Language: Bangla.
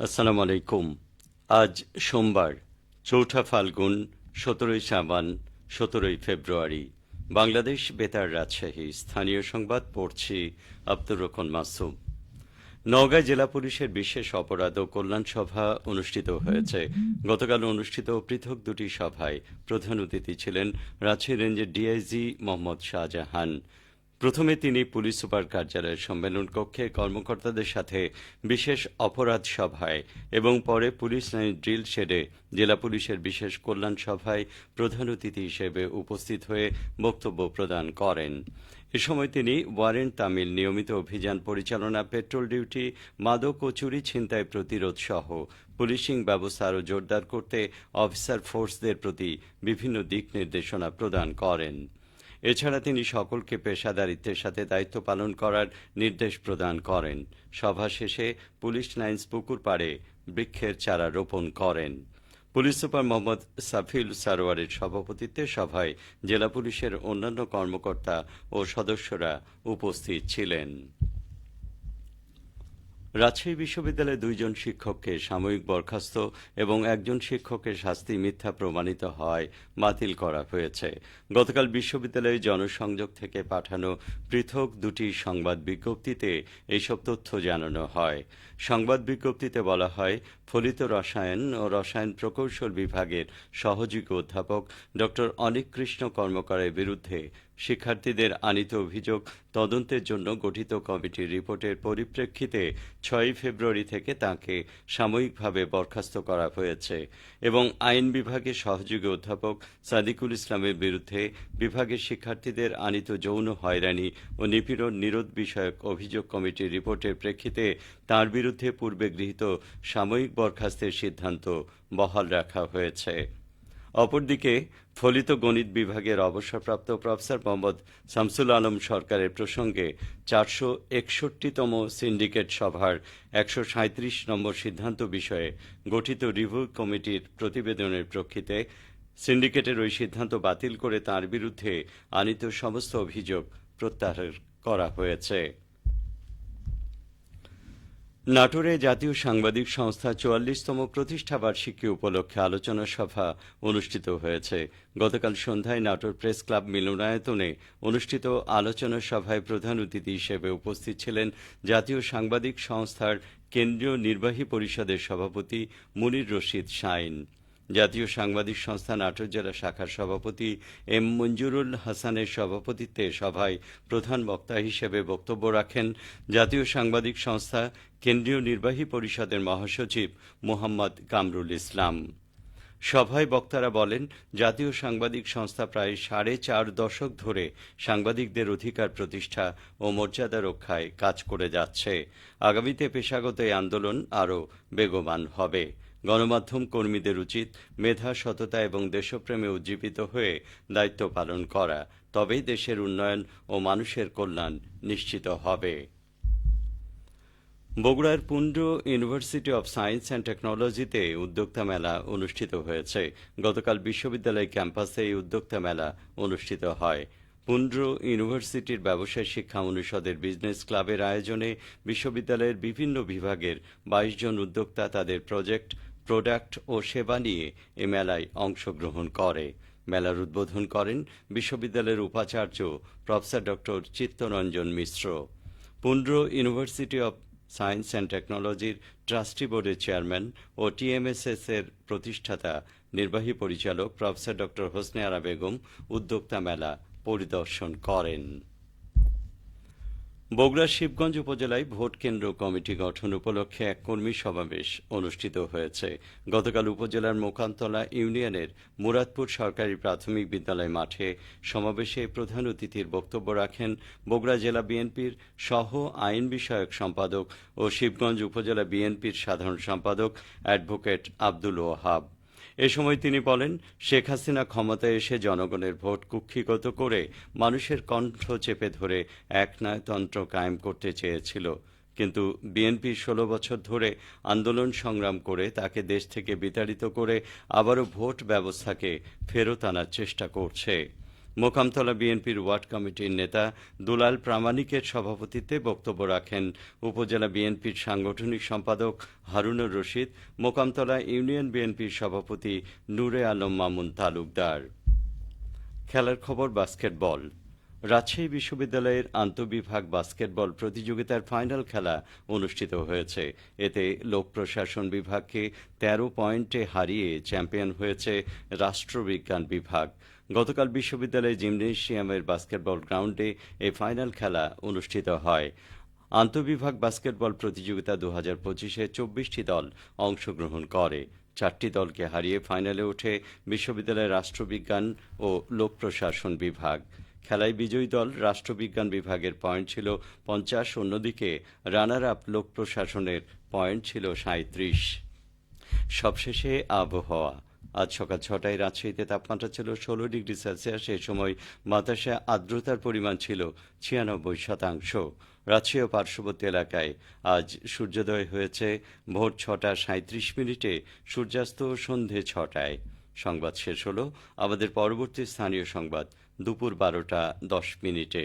আসসালামু আলাইকুম। আজ সোমবার, চৌঠা ফাল্গুন, ১৭ই সাবান, ১৭ই ফেব্রুয়ারি। বাংলাদেশ বেতার রাজশাহী স্থানীয় সংবাদ পড়ছি আব্দুর রহমান মাসুম। নওগাঁ জেলা পুলিশের বিশেষ অপরাধ ও কল্যাণ সভা অনুষ্ঠিত হয়েছে। গতকাল অনুষ্ঠিত পৃথক দুটি সভায় প্রধান অতিথি ছিলেন রাজশাহী রেঞ্জের ডিআইজি মোহাম্মদ শাহজাহান। প্রথমে তিনি পুলিশ সুপার কার্যালয়ের সম্মেলন কক্ষে কর্মকর্তাদের সাথে বিশেষ অপরাধ সভায় এবং পরে পুলিশ লাইন ড্রিল শেডে জেলা পুলিশের বিশেষ কল্যাণ সভায় প্রধান অতিথি হিসেবে উপস্থিত হয়ে বক্তব্য প্রদান করেন। এ সময় তিনি ওয়ারেন্ট তামিল নিয়মিত অভিযান পরিচালনা, পেট্রোল ডিউটি, মাদক ও চুরি ছিনতাই প্রতিরোধ সহ পুলিশিং ব্যবস্থা আরও জোরদার করতে অফিসার ফোর্সদের প্রতি বিভিন্ন দিক নির্দেশনা প্রদান করেন। এছাড়া তিনি সকলকে পেশাদারিত্বের সাথে দায়িত্ব পালন করার নির্দেশ প্রদান করেন। সভা শেষে পুলিশ লাইন্স পুকুর পাড়ে বৃক্ষের চারা রোপণ করেন। পুলিশ সুপার মোহাম্মদ সাফিল সারোয়ারের সভাপতিত্বে সভায় জেলা পুলিশের অন্যান্য কর্মকর্তা ও সদস্যরা উপস্থিত ছিলেন। রাজশাহী বিশ্ববিদ্যালয়ে ২ জন শিক্ষককে সাময়িক বরখাস্ত এবং একজন শিক্ষকের শাস্তি মিথ্যা প্রমাণিত হওয়ায় বাতিল করা হয়েছে। গতকাল বিশ্ববিদ্যালয়ে জনসংযোগ থেকে পাঠানো পৃথক দুটি সংবাদ বিজ্ঞপ্তিতে এইসব তথ্য জানানো হয়। সংবাদ বিজ্ঞপ্তিতে বলা হয়, ফলিত রসায়ন ও রসায়ন প্রকৌশল বিভাগের সহযোগী অধ্যাপক ড অনিক কৃষ্ণ কর্মকারের বিরুদ্ধে শিক্ষার্থীদের আনিত অভিযোগ তদন্তের জন্য গঠিত কমিটির রিপোর্টের পরিপ্রেক্ষিতে ৬ ফেব্রুয়ারি থেকে তাঁকে সাময়িকভাবে বরখাস্ত করা হয়েছে এবং আইন বিভাগের সহযোগী অধ্যাপক সাদিকুল ইসলামের বিরুদ্ধে বিভাগের শিক্ষার্থীদের আনিত যৌন হয়রানি ও নিপীড়ন নিরোধ বিষয়ক অভিযোগ কমিটির রিপোর্টের প্রেক্ষিতে তাঁর বিরুদ্ধে পূর্বে গৃহীত সাময়িক বরখাস্তের সিদ্ধান্ত বহাল রাখা হয়েছে। অপরদিকে ফলিত গণিত বিভাগের অবসরপ্রাপ্ত প্রফেসর মোহাম্মদ শামসুল আলম সরকারের প্রসঙ্গে ৪৬১তম সিন্ডিকেট সভার ১৩৭ নম্বর সিদ্ধান্ত বিষয়ে গঠিত রিভিউ কমিটির প্রতিবেদনের প্রেক্ষিতে সিন্ডিকেটের ওই সিদ্ধান্ত বাতিল করে তাঁর বিরুদ্ধে আনিত সমস্ত অভিযোগ প্রত্যাহার করা হয়েছে। নাটোরে জাতীয় সাংবাদিক সংস্থা ৪৪তম প্রতিষ্ঠাবার্ষিকী উপলক্ষে আলোচনা সভা অনুষ্ঠিত হয়েছে। গতকাল সন্ধ্যায় নাটোর প্রেস ক্লাব মিলনায়তনে অনুষ্ঠিত আলোচনা সভায় প্রধান অতিথি হিসেবে উপস্থিত ছিলেন জাতীয় সাংবাদিক সংস্থার কেন্দ্রীয় নির্বাহী পরিষদের সভাপতি মুনির রশিদ শাইন। জাতীয় সাংবাদিক সংস্থা নাটোর জেলা শাখার সভাপতি এম মঞ্জুরুল হাসানের সভাপতিত্বে সভায় প্রধান বক্তা হিসেবে বক্তব্য রাখেন জাতীয় সাংবাদিক সংস্থা কেন্দ্রীয় নির্বাহী পরিষদের মহাসচিব মোহাম্মদ কামরুল ইসলাম। সভায় বক্তারা বলেন, জাতীয় সাংবাদিক সংস্থা প্রায় ৪.৫ দশক ধরে সাংবাদিকদের অধিকার প্রতিষ্ঠা ও মর্যাদা রক্ষায় কাজ করে যাচ্ছে। আগামীতে পেশাগত এই আন্দোলন আরও বেগবান হবে। গণমাধ্যম কর্মীদের উচিত মেধা, সততা এবং দেশপ্রেমে উজ্জীবিত হয়ে দায়িত্ব পালন করা, তবেই দেশের উন্নয়ন ও মানুষের কল্যাণ নিশ্চিত হবে। বগুড়ার Pundra university of science and টেকনোলজিতে উদ্যোক্তা মেলা অনুষ্ঠিত হয়েছে। গতকাল বিশ্ববিদ্যালয় ক্যাম্পাসে এই উদ্যোক্তা মেলা অনুষ্ঠিত হয়। পুন্ড্র ইউনিভার্সিটির ব্যবসায় শিক্ষা অনুষদের বিজনেস ক্লাবের আয়োজনে বিশ্ববিদ্যালয়ের বিভিন্ন বিভাগের ২২ জন উদ্যোক্তা তাদের প্রোডাক্ট ও সেবা নিয়ে এ মেলায় অংশগ্রহণ করে। মেলার উদ্বোধন করেন বিশ্ববিদ্যালয়ের উপাচার্য প্রফেসর ড Chittaranjan Mishra. Pundra university of science and টেকনোলজির ট্রাস্টি বোর্ডের চেয়ারম্যান ও টিএমএসএস এর প্রতিষ্ঠাতা নির্বাহী পরিচালক প্রফেসর ড হোসনে আরা বেগম উদ্যোক্তা মেলা পরিদর্শন করেন। বগুড়ার শিবগঞ্জ উপজেলায় ভোট কেন্দ্র কমিটি গঠন উপলক্ষে এক কর্মী সমাবেশ অনুষ্ঠিত হয়েছে। গতকাল উপজেলার মোকামতলা ইউনিয়নের মুরাদপুর সরকারি প্রাথমিক বিদ্যালয় মাঠে সমাবেশে প্রধান অতিথির বক্তব্য রাখেন বগুড়া জেলা বিএনপির সহ আইন বিষয়ক সম্পাদক ও শিবগঞ্জ উপজেলা বিএনপির সাধারণ সম্পাদক অ্যাডভোকেট আব্দুল ওয়াহাব। এ সময় তিনি বলেন, শেখ হাসিনা ক্ষমতায় এসে জনগণের ভোট কুক্ষিগত করে মানুষের কণ্ঠ চেপে ধরে একনায়কতন্ত্র কায়েম করতে চেয়েছিল, কিন্তু বিএনপি ১৬ বছর ধরে আন্দোলন সংগ্রাম করে তাকে দেশ থেকে বিতাড়িত করে আবারও ভোট ব্যবস্থাকে ফেরত আনার চেষ্টা করছে। মোকামতলা বিএনপির ওয়ার্ড কমিটির নেতা দুলাল প্রামাণিকের সভাপতিত্বে বক্তব্য রাখেন উপজেলা বিএনপির সাংগঠনিক সম্পাদক হারুনুর রশিদ, মোকামতলা ইউনিয়ন বিএনপির সভাপতি নূরে আলম মামুন তালুকদার। খেলার খবর বাস্কেটবল। রাজশাহী বিশ্ববিদ্যালয়ের আন্তঃবিভাগ বাস্কেটবল প্রতিযোগিতার ফাইনাল খেলা অনুষ্ঠিত হয়েছে। এতে লোক প্রশাসন বিভাগকে ১৩ পয়েন্টে হারিয়ে চ্যাম্পিয়ন হয়েছে রাষ্ট্রবিজ্ঞান বিভাগ। গতকাল বিশ্ববিদ্যালয় জিমনেশিয়ামের বাস্কেটবল গ্রাউন্ডে এই ফাইনাল খেলা অনুষ্ঠিত হয়। আন্তঃবিভাগ বাস্কেটবল প্রতিযোগিতা ২০২৫-এ ২৪টি দল অংশগ্রহণ করে। ৪টি দলকে হারিয়ে ফাইনালে ওঠে বিশ্ববিদ্যালয়ের রাষ্ট্রবিজ্ঞান ও লোক প্রশাসন বিভাগ। খেলায় বিজয়ী দল রাষ্ট্রবিজ্ঞান বিভাগের পয়েন্ট ছিল ৫০, অন্যদিকে রানার আপ লোক প্রশাসনের পয়েন্ট ছিল ৩৭। সবশেষে আবহাওয়া। আজ সকাল ৬টায় রাজশাহীতে তাপমাত্রা ছিল ১৬ ডিগ্রি সেলসিয়াস। এ সময় বাতাসে আর্দ্রতার পরিমাণ ছিল ৯৬%। রাজশাহী ও পার্শ্ববর্তী এলাকায় আজ সূর্যোদয় হয়েছে ভোর ৬টা ৩৭ মিনিটে, সূর্যাস্ত সন্ধে ৬টায়। সংবাদ শেষ হলো। আমাদের পরবর্তী স্থানীয় সংবাদ দুপুর ১২টা ১০ মিনিটে।